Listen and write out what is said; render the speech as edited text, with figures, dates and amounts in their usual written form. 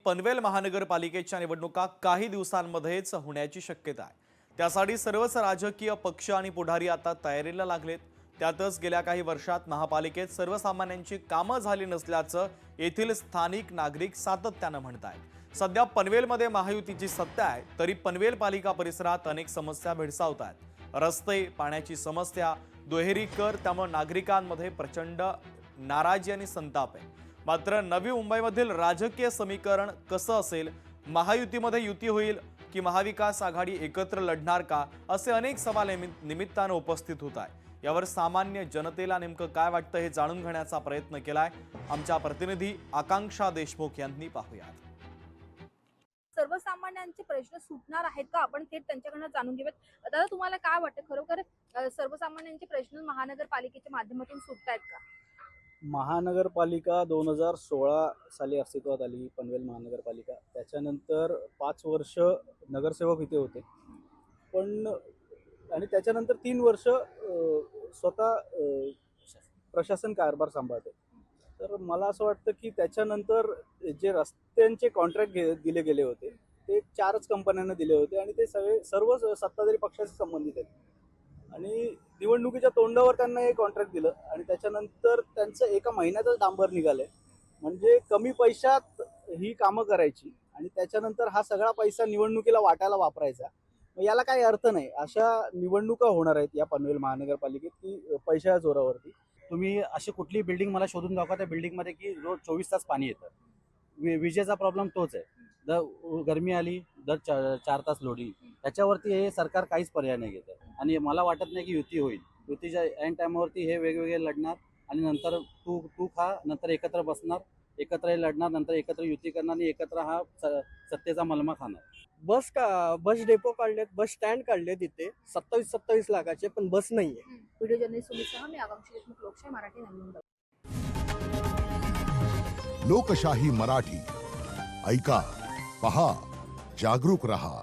पनवेल महानगरपालिकेच्या निवडणुका काही दिवसांमध्येच होण्याची शक्यता आहे। त्यासाठी सर्वच राजकीय पक्ष आणि पुढारी आता तयारीला लागलेत। त्यातच गेल्या काही वर्षात महापालिकेत सर्वसामान्यांची कामं झाली नसल्याचं येथील स्थानिक नागरिक सातत्याने म्हणतात। सध्या पनवेलमध्ये महायुतीची सत्ता आहे, तरी पनवेल पालिका परिसरात अनेक समस्या भेडसावतात। रस्ते, पाण्याची समस्या, दुहेरी कर, त्यामुळे नागरिकांमध्ये प्रचंड नाराजी आणि संताप आहे। मात्र नवी मुंबईमधील राजकीय समीकरण कसं असेल, महायुतीमध्ये युती होईल की महाविकास आघाडी एकत्र लढणार का, असे अनेक सवाल निमित्ताने उपस्थित होत आहे। यावर सामान्य जनतेला नेमकं काय वाटतं हे जाणून घेण्याचा प्रयत्न केलाय आमच्या प्रतिनिधी आकांक्षा देशमुख यांनी। पाहूयात। सर्वसामान्यांचे प्रश्न सुटणार आहेत का, आपण थेट त्यांच्याकडून जाणून घेऊयात। दादा, तुम्हाला काय वाटतं, खरोखर सर्वसामान्यांचे प्रश्न महानगरपालिकेच्या माध्यमातून सुटतायत का? महानगरपालिका 2016 साली अस्तित्वात आली, पनवेल महानगरपालिका। त्याच्यानंतर 5 वर्ष नगरसेवक इथे होते, पण आणि त्याच्यानंतर 3 वर्ष स्वतः प्रशासन कारभार सांभाळते। तर मला असं वाटतं की त्याच्यानंतर जे रस्त्यांचे कॉन्ट्रॅक्ट दिले गेले होते ते 4च कंपन्यांना दिले होते आणि ते सर्व सत्ताधारी पक्षाशी संबंधित आहेत। आणि निवडणुकीच्या तोंडावर त्यांना हे कॉन्ट्रॅक्ट दिलं आणि त्याच्यानंतर त्यांचं एका महिन्यातच डांबर निघालंय। म्हणजे कमी पैशात ही कामं करायची आणि त्याच्यानंतर हा सगळा पैसा निवडणुकीला वाटायला वापरायचा। याला काही अर्थ नाही। अशा निवडणुका होणार आहेत या पनवेल महानगरपालिकेत की पैशाच्या जोरावरती। तुम्ही अशी कुठली बिल्डिंग मला शोधून दाखवा त्या बिल्डिंगमध्ये की रोज 24 तास पाणी येतं। विजेचा प्रॉब्लेम तोच आहे, दर गरमी आली दर 4 तास लोडिंग। त्याच्यावरती हे सरकार काहीच पर्याय नाही घेत आहे आणि मला वाटत नाही की युती होईल। युतीच्या एंड टाइमवरती हे वेगवेगळे लढणार आणि नंतर तू खा, नंतर एकत्र बसणार, एकत्र लढणार, नंतर एकत्र युती करणार आणि एकत्र हा सत्तेचा मलमा खाणार। बस डेपो काढलेत, बस स्टँड काढले तिथे 27 लाखाचे, पण बस नाहीये। व्हिडिओ जर्नलिस्ट सुमितसह मी आकांक्षा देशमुख, लोकशाही मराठी, नवी मुंबई। लोकशाही मराठी ऐका, पहा, जागरूक रहा।